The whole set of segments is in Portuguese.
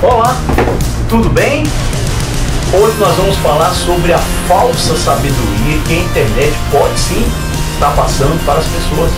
Olá, tudo bem? Hoje nós vamos falar sobre a falsa sabedoria que a internet pode sim estar passando para as pessoas.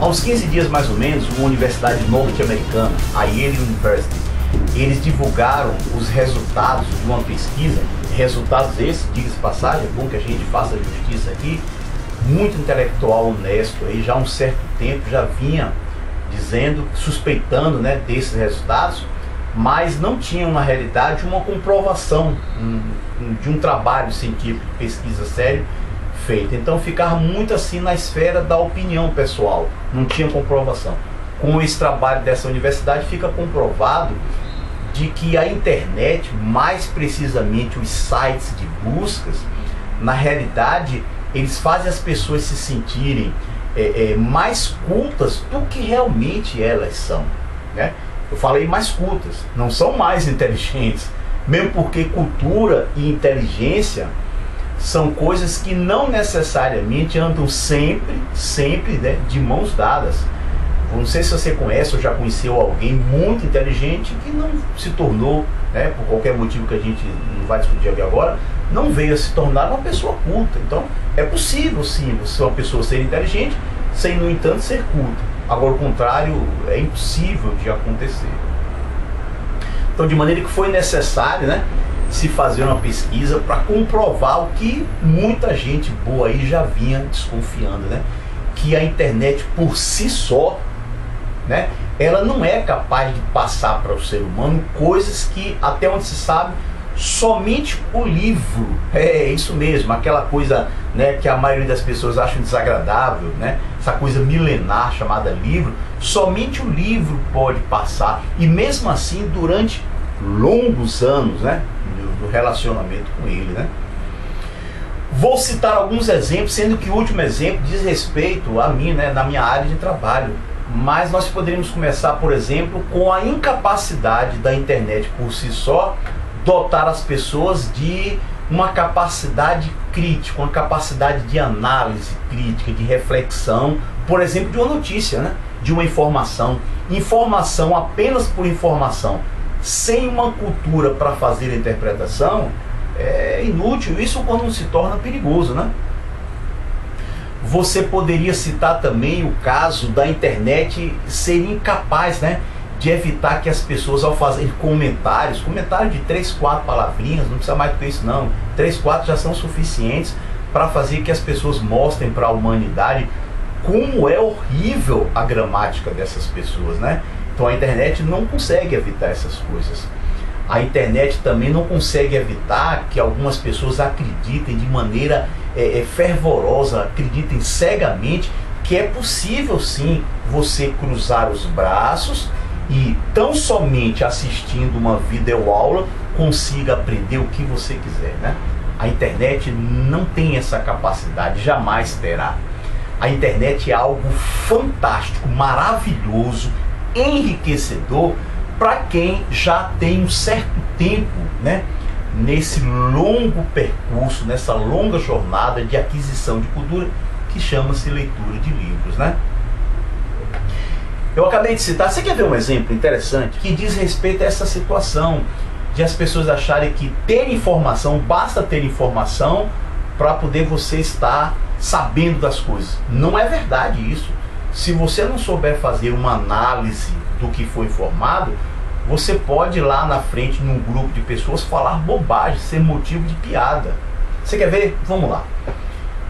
Há uns 15 dias mais ou menos, uma universidade norte-americana, a Yale University, eles divulgaram os resultados de uma pesquisa, resultados esses, diga-se de passagem, é bom que a gente faça justiça aqui, muito intelectual honesto, aí já há um certo tempo já vinha dizendo, suspeitando, né, desses resultados, mas não tinham na realidade uma comprovação de um trabalho científico de pesquisa sério feito. Então ficava muito assim na esfera da opinião pessoal, não tinha comprovação. Com esse trabalho dessa universidade fica comprovado de que a internet, mais precisamente os sites de buscas, na realidade eles fazem as pessoas se sentirem mais cultas do que realmente elas são, né? Eu falei mais cultas, não são mais inteligentes, mesmo porque cultura e inteligência são coisas que não necessariamente andam sempre, né, de mãos dadas. Não sei se você conhece ou já conheceu alguém muito inteligente que não se tornou, né, por qualquer motivo que a gente não vai discutir aqui agora, não veio a se tornar uma pessoa culta. Então é possível sim você uma pessoa ser inteligente sem, no entanto, ser culta. Agora o contrário é impossível de acontecer. Então, de maneira que foi necessário, né, se fazer uma pesquisa para comprovar o que muita gente boa aí já vinha desconfiando, né? Que a internet por si só, né, ela não é capaz de passar para o ser humano coisas que, até onde se sabe, somente o livro, isso mesmo, aquela coisa, né, que a maioria das pessoas acham desagradável, né, essa coisa milenar chamada livro, somente o livro pode passar, e mesmo assim durante longos anos, né, do relacionamento com ele, né? Vou citar alguns exemplos, sendo que o último exemplo diz respeito a mim, né, na minha área de trabalho. Mas nós poderíamos começar, por exemplo, com a incapacidade da internet por si só dotar as pessoas de uma capacidade crítica, uma capacidade de análise crítica, de reflexão, por exemplo, de uma notícia, né, de uma informação. Informação apenas por informação, sem uma cultura para fazer a interpretação, é inútil. Isso quando se torna perigoso, né? Você poderia citar também o caso da internet ser incapaz, né, de evitar que as pessoas, ao fazer comentários de 3, 4 palavrinhas, não precisa mais do que isso não, 3, 4 já são suficientes para fazer que as pessoas mostrem para a humanidade como é horrível a gramática dessas pessoas, né? Então a internet não consegue evitar essas coisas. A internet também não consegue evitar que algumas pessoas acreditem de maneira fervorosa, acreditem cegamente que é possível sim você cruzar os braços e tão somente assistindo uma videoaula consiga aprender o que você quiser, né? A internet não tem essa capacidade, jamais terá. A internet é algo fantástico, maravilhoso, enriquecedor para quem já tem um certo tempo, né, nesse longo percurso, nessa longa jornada de aquisição de cultura que chama-se leitura de livros, né? Eu acabei de citar, você quer ver um exemplo interessante que diz respeito a essa situação de as pessoas acharem que ter informação, basta ter informação para poder você estar sabendo das coisas. Não é verdade isso. Se você não souber fazer uma análise do que foi informado, você pode lá na frente, num grupo de pessoas, falar bobagem, ser motivo de piada. Você quer ver? Vamos lá.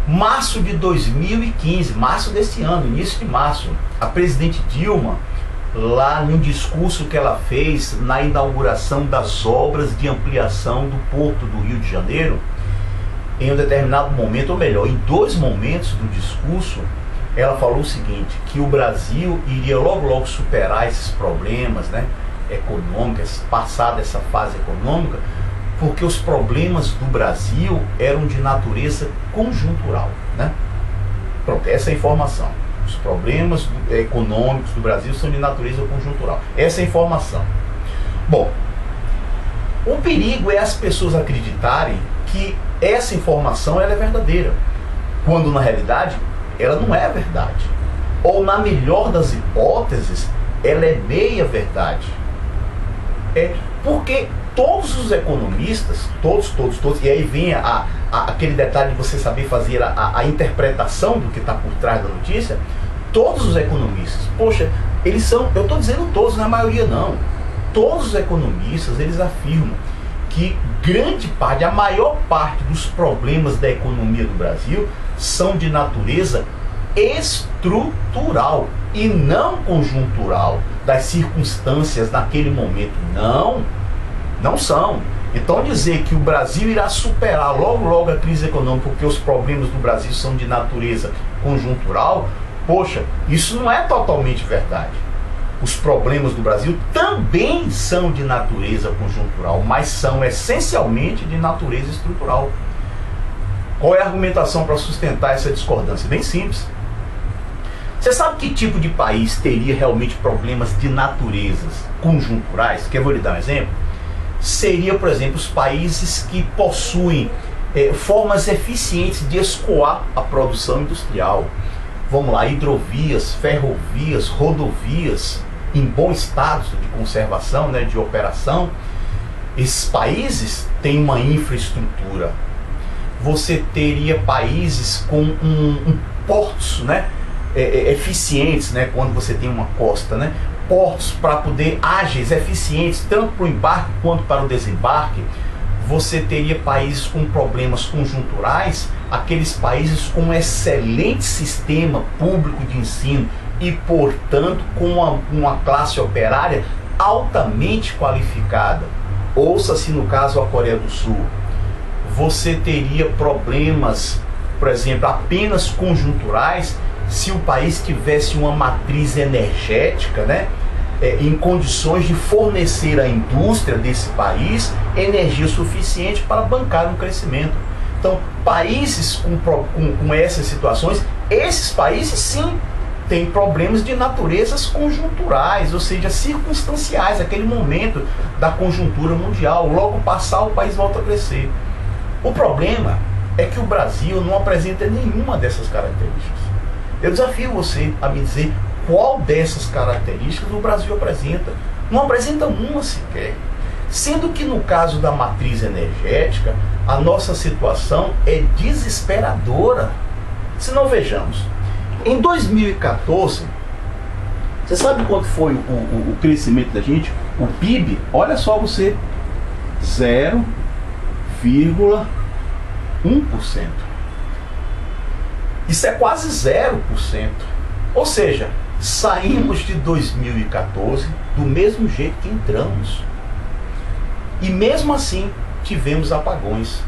Março de 2015, março desse ano, início de março, a presidente Dilma, lá num discurso que ela fez na inauguração das obras de ampliação do Porto do Rio de Janeiro, em um determinado momento, ou melhor, em 2 momentos do discurso, ela falou o seguinte, que o Brasil iria logo logo superar esses problemas, né, econômicos, passar dessa fase econômica, porque os problemas do Brasil eram de natureza conjuntural, né? Pronto, essa é a informação. Os problemas econômicos do Brasil são de natureza conjuntural. Essa é a informação. Bom, o perigo é as pessoas acreditarem que essa informação ela é verdadeira, quando na realidade ela não é verdade. Ou na melhor das hipóteses, ela é meia verdade. Porque todos os economistas, todos, e aí vem aquele detalhe de você saber fazer a interpretação do que está por trás da notícia, todos os economistas, poxa, eles são, eu estou dizendo todos, não é a maioria não, todos os economistas, eles afirmam que grande parte, a maior parte dos problemas da economia do Brasil são de natureza estrutural e não conjuntural, das circunstâncias naquele momento. Não são. Então dizer que o Brasil irá superar logo logo a crise econômica porque os problemas do Brasil são de natureza conjuntural, poxa, isso não é totalmente verdade. Os problemas do Brasil também são de natureza conjuntural, mas são essencialmente de natureza estrutural. Qual é a argumentação para sustentar essa discordância? Bem simples. Você sabe que tipo de país teria realmente problemas de naturezas conjunturais? Que eu vou lhe dar um exemplo. Seria, por exemplo, os países que possuem formas eficientes de escoar a produção industrial. Vamos lá, hidrovias, ferrovias, rodovias em bom estado de conservação, né, de operação. Esses países têm uma infraestrutura. Você teria países com portos, né, eficientes, né, quando você tem uma costa, né, portos para poder ágeis, eficientes, tanto para o embarque quanto para o desembarque. Você teria países com problemas conjunturais, aqueles países com um excelente sistema público de ensino e, portanto, com uma classe operária altamente qualificada. Ouça-se, no caso, a Coreia do Sul. Você teria problemas, por exemplo, apenas conjunturais, se o país tivesse uma matriz energética, né, em condições de fornecer à indústria desse país energia suficiente para bancar um crescimento. Então, países com essas situações, esses países sim têm problemas de naturezas conjunturais, ou seja, circunstanciais, aquele momento da conjuntura mundial, logo passar o país volta a crescer. O problema é que o Brasil não apresenta nenhuma dessas características. Eu desafio você a me dizer qual dessas características o Brasil apresenta. Não apresenta uma sequer. Sendo que no caso da matriz energética, a nossa situação é desesperadora. Se não, vejamos, em 2014, você sabe quanto foi o crescimento da gente? O PIB, olha só você, 0,1%. Isso é quase 0%. Ou seja, saímos de 2014 do mesmo jeito que entramos. E mesmo assim tivemos apagões.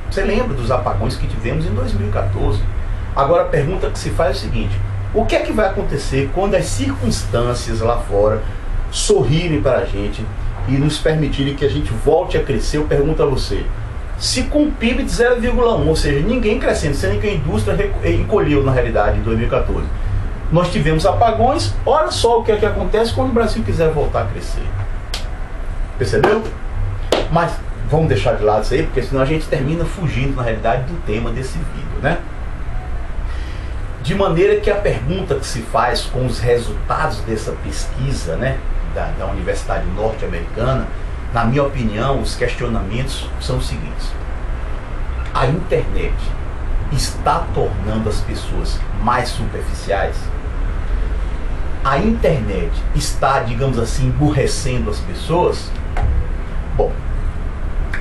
Você lembra dos apagões que tivemos em 2014? Agora a pergunta que se faz é o seguinte: o que é que vai acontecer quando as circunstâncias lá fora sorrirem para a gente e nos permitirem que a gente volte a crescer? Eu pergunto a você, se com um PIB de 0,1, ou seja, ninguém crescendo, sendo que a indústria encolheu na realidade em 2014, nós tivemos apagões, olha só o que é que acontece quando o Brasil quiser voltar a crescer. Percebeu? Mas vamos deixar de lado isso aí, porque senão a gente termina fugindo na realidade do tema desse vídeo, né? De maneira que a pergunta que se faz com os resultados dessa pesquisa, né, da Universidade Norte-Americana, na minha opinião, os questionamentos são os seguintes: a internet está tornando as pessoas mais superficiais? A internet está, digamos assim, emburrecendo as pessoas? Bom,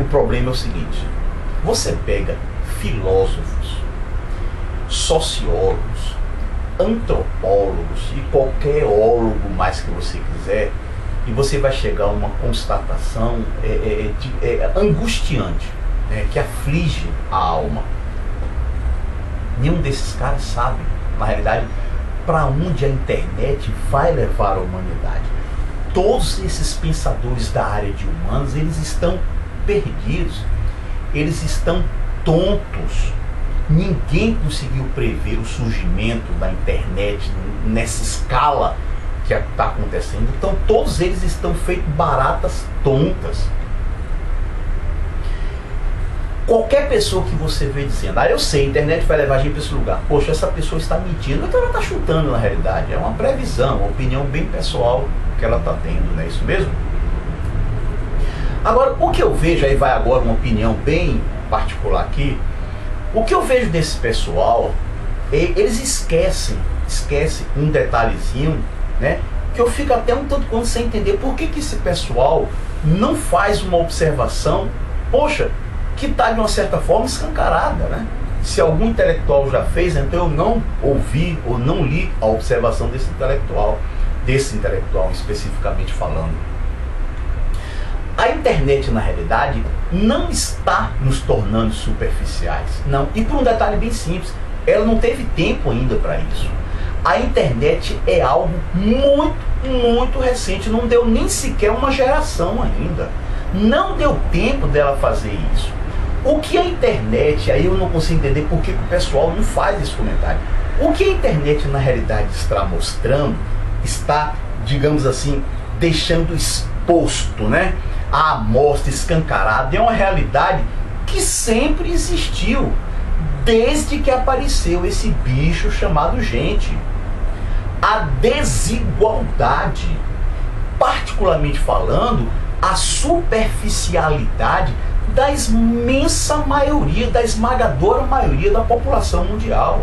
o problema é o seguinte: você pega filósofos, sociólogos, antropólogos e qualquer ólogo mais que você quiser, e você vai chegar a uma constatação angustiante, né, que aflige a alma. Nenhum desses caras sabe, na realidade, para onde a internet vai levar a humanidade. Todos esses pensadores da área de humanos, eles estão perdidos, eles estão tontos. Ninguém conseguiu prever o surgimento da internet nessa escala que está acontecendo. Então todos eles estão feitos baratas tontas. Qualquer pessoa que você vê dizendo, eu sei, a internet vai levar a gente para esse lugar. Poxa, essa pessoa está mentindo. Então ela está chutando na realidade. É uma previsão, uma opinião bem pessoal que ela está tendo, não é isso mesmo? Agora, o que eu vejo, aí vai agora uma opinião bem particular aqui, o que eu vejo desse pessoal, eles esquecem um detalhezinho, né? Que eu fico até um tanto quanto sem entender por que esse pessoal não faz uma observação, poxa, que está de uma certa forma escancarada, né? Se algum intelectual já fez, então eu não ouvi ou não li a observação desse intelectual especificamente falando. A internet, na realidade, não está nos tornando superficiais, não. E por um detalhe bem simples, ela não teve tempo ainda para isso. A internet é algo muito, muito recente, não deu nem sequer uma geração ainda. Não deu tempo dela fazer isso. O que a internet, aí eu não consigo entender por que o pessoal não faz esse comentário. O que a internet na realidade está mostrando, está, digamos assim, deixando exposto, né? A amostra escancarada, é uma realidade que sempre existiu, desde que apareceu esse bicho chamado gente. A desigualdade, particularmente falando, a superficialidade da imensa maioria, da esmagadora maioria da população mundial.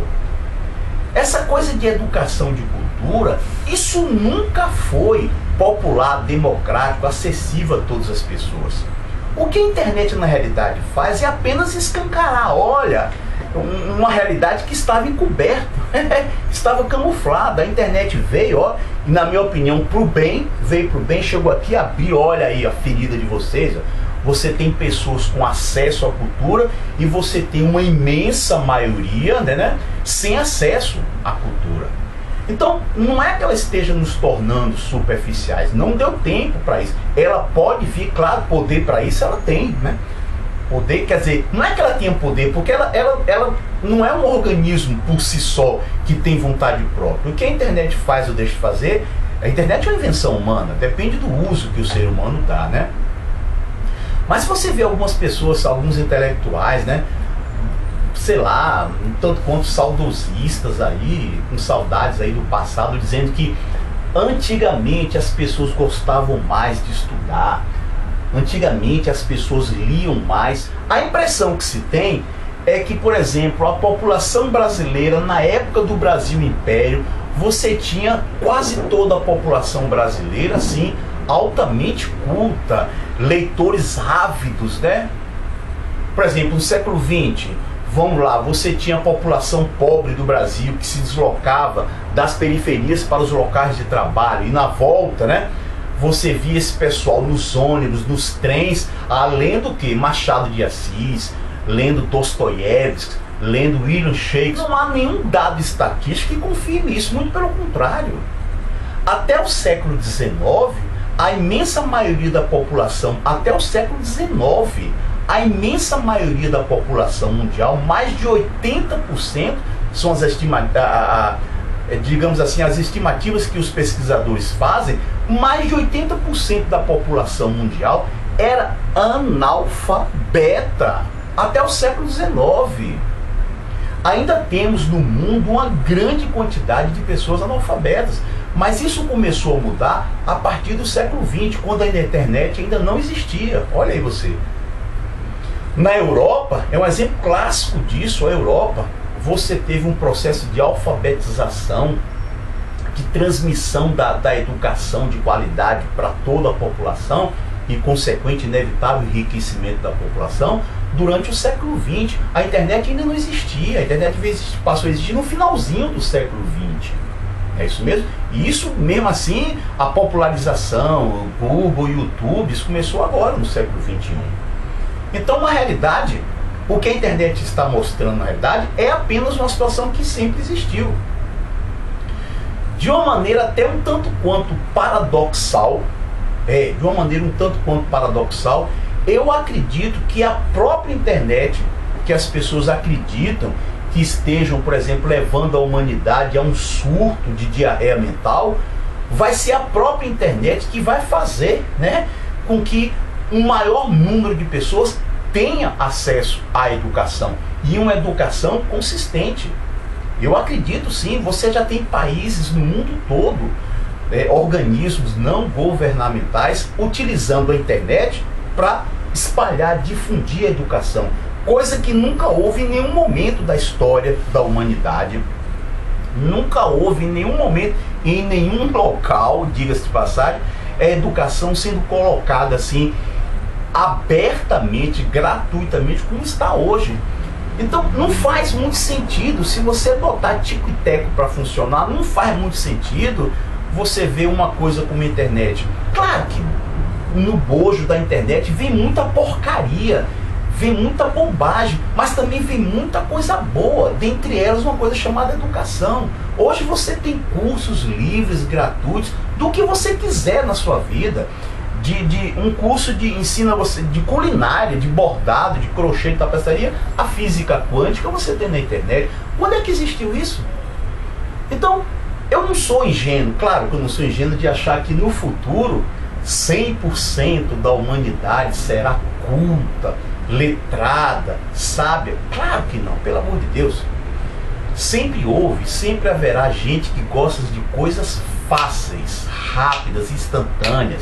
Essa coisa de educação, de cultura, isso nunca foi popular, democrático, acessível a todas as pessoas. O que a internet na realidade faz é apenas escancarar, olha, uma realidade que estava encoberta, estava camuflada. A internet veio, ó, e na minha opinião, pro bem, veio pro bem, chegou aqui, abriu, olha aí a ferida de vocês, ó. Você tem pessoas com acesso à cultura e você tem uma imensa maioria, né, sem acesso à cultura. Então, não é que ela esteja nos tornando superficiais, não deu tempo para isso. Ela pode vir, claro, poder para isso ela tem, né? Poder, quer dizer, não é que ela tenha poder, porque ela não é um organismo por si só que tem vontade própria. O que a internet faz ou deixa de fazer, a internet é uma invenção humana, depende do uso que o ser humano dá, né? Mas se você vê algumas pessoas, alguns intelectuais, né, sei lá, um tanto quanto saudosistas aí, com saudades aí do passado, dizendo que antigamente as pessoas gostavam mais de estudar, antigamente as pessoas liam mais. A impressão que se tem é que, por exemplo, a população brasileira, na época do Brasil Império, você tinha quase toda a população brasileira, assim, altamente culta, leitores ávidos, né? Por exemplo, no século XX, vamos lá, você tinha a população pobre do Brasil que se deslocava das periferias para os locais de trabalho, e na volta, né, você via esse pessoal nos ônibus, nos trens, além do que? Machado de Assis, lendo Dostoiévski, lendo William Shakespeare. Não há nenhum dado estatístico que confirme isso, muito pelo contrário. Até o século XIX, a imensa maioria da população, até o século XIX, a imensa maioria da população mundial, mais de 80%, são as digamos assim, as estimativas que os pesquisadores fazem, mais de 80% da população mundial era analfabeta, até o século XIX. Ainda temos no mundo uma grande quantidade de pessoas analfabetas, mas isso começou a mudar a partir do século XX, quando a internet ainda não existia. Olha aí você. Na Europa, é um exemplo clássico disso, a Europa, você teve um processo de alfabetização, de transmissão da educação de qualidade para toda a população e consequente inevitável enriquecimento da população durante o século XX. A internet ainda não existia, a internet passou a existir no finalzinho do século XX. É isso mesmo? E isso mesmo assim, a popularização, o Google, o YouTube, isso começou agora no século XXI. Então, na realidade, o que a internet está mostrando, na realidade, é apenas uma situação que sempre existiu. de uma maneira até um tanto quanto paradoxal, eu acredito que a própria internet, que as pessoas acreditam que estejam, por exemplo, levando a humanidade a um surto de diarreia mental, vai ser a própria internet que vai fazer, né, com que um maior número de pessoas tenha acesso à educação, e uma educação consistente. Eu acredito sim, você já tem países no mundo todo, organismos não governamentais, utilizando a internet para espalhar, difundir a educação, coisa que nunca houve em nenhum momento da história da humanidade. Nunca houve em nenhum momento, em nenhum local, diga-se de passagem, a educação sendo colocada assim, abertamente, gratuitamente, como está hoje. Então não faz muito sentido, se você botar tico e teco para funcionar, não faz muito sentido você ver uma coisa como a internet. Claro que no bojo da internet vem muita porcaria, vem muita bobagem, mas também vem muita coisa boa, dentre elas uma coisa chamada educação. Hoje você tem cursos livres, gratuitos, do que você quiser na sua vida. Um curso de ensina você de culinária, de bordado, de crochê, de tapeçaria, a física quântica você tem na internet. Quando é que existiu isso? Então, eu não sou ingênuo, claro que eu não sou ingênuo de achar que no futuro 100% da humanidade será culta, letrada, sábia. Claro que não, pelo amor de Deus. Sempre houve, sempre haverá gente que gosta de coisas fáceis, rápidas, instantâneas,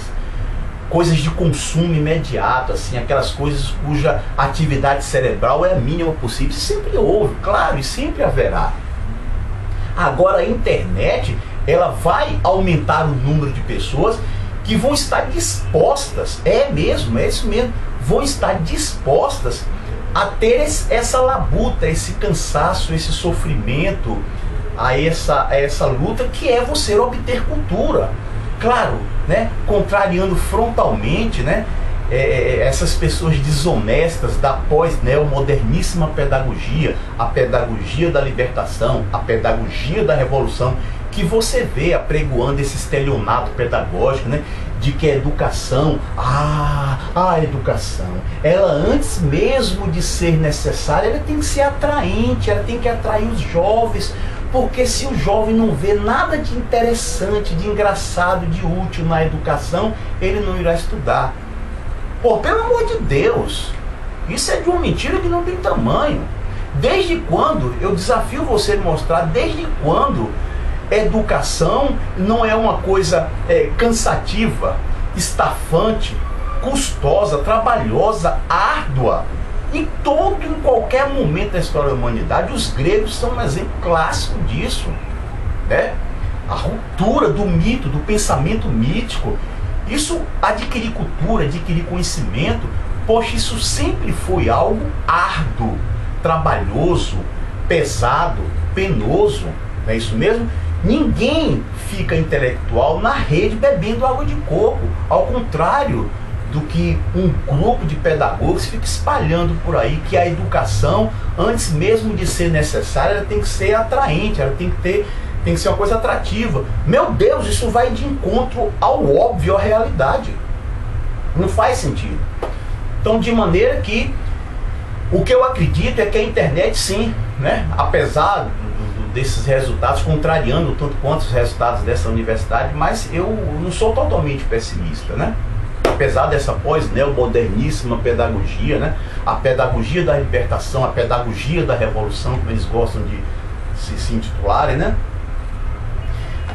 coisas de consumo imediato, assim, aquelas coisas cuja atividade cerebral é a mínima possível. Isso sempre houve, claro, e sempre haverá. Agora a internet, ela vai aumentar o número de pessoas que vão estar dispostas, é isso mesmo, vão estar dispostas a ter essa labuta, esse cansaço, esse sofrimento, a essa luta que é você obter cultura. Claro, né, contrariando frontalmente, né, essas pessoas desonestas da pós-neomoderníssima pedagogia, a pedagogia da libertação, a pedagogia da revolução, que você vê apregoando esse estelionato pedagógico, né, de que a educação, a educação, ela antes mesmo de ser necessária, ela tem que ser atraente, ela tem que atrair os jovens, porque se o jovem não vê nada de interessante, de engraçado, de útil na educação, ele não irá estudar. Pô, pelo amor de Deus, isso é de uma mentira que não tem tamanho. Desde quando, eu desafio você a mostrar, desde quando educação não é uma coisa cansativa, estafante, custosa, trabalhosa, árdua? Em qualquer momento da história da humanidade, os gregos são um exemplo clássico disso, né? A ruptura do mito, do pensamento mítico. Isso, adquirir cultura, adquirir conhecimento, poxa, isso sempre foi algo árduo, trabalhoso, pesado, penoso, não é isso mesmo? Ninguém fica intelectual na rede bebendo água de coco, ao contrário do que um grupo de pedagogos fica espalhando por aí, que a educação, antes mesmo de ser necessária, ela tem que ser atraente, ela tem que ser uma coisa atrativa. Meu Deus, isso vai de encontro ao óbvio, à realidade. Não faz sentido. Então, de maneira que o que eu acredito é que a internet, sim, né, apesar desses resultados, contrariando tanto quanto os resultados dessa universidade, mas eu não sou totalmente pessimista, né? Apesar dessa pós-neomoderníssima pedagogia, né? A pedagogia da libertação, a pedagogia da revolução, como eles gostam de se intitularem, né?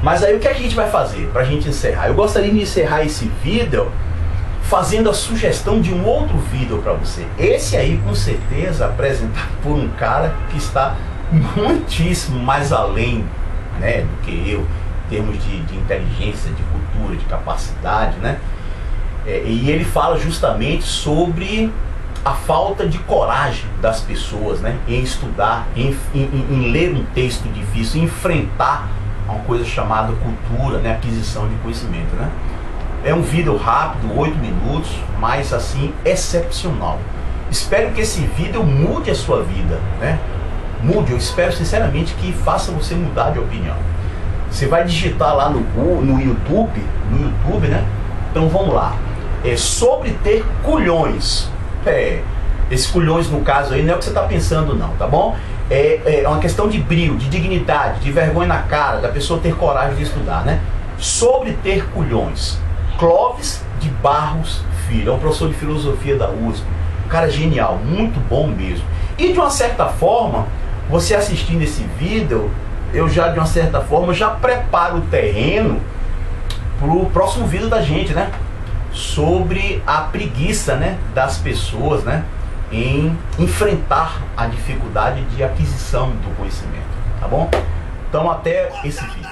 Mas aí o que a gente vai fazer para a gente encerrar? Eu gostaria de encerrar esse vídeo fazendo a sugestão de um outro vídeo para você. Esse aí, com certeza, apresentado por um cara que está muitíssimo mais além, né, do que eu, em termos de inteligência, de cultura, de capacidade, né? E ele fala justamente sobre a falta de coragem das pessoas, né, em estudar, em ler um texto difícil, em enfrentar uma coisa chamada cultura, né, aquisição de conhecimento, né? É um vídeo rápido, 8 minutos, mas assim, excepcional. Espero que esse vídeo mude a sua vida, né? Mude, eu espero sinceramente que faça você mudar de opinião. Você vai digitar lá no YouTube, né? Então vamos lá. Sobre ter culhões. Esses culhões no caso aí não é o que você está pensando não, tá bom? É uma questão de brio, de dignidade, de vergonha na cara, da pessoa ter coragem de estudar, né? Sobre ter culhões. Clóvis de Barros Filho, é um professor de filosofia da USP. Um cara genial, muito bom mesmo. E de uma certa forma, você assistindo esse vídeo, eu já de uma certa forma já preparo o terreno pro próximo vídeo da gente, né? Sobre a preguiça, né, das pessoas, né, em enfrentar a dificuldade de aquisição do conhecimento, tá bom? Então até esse vídeo.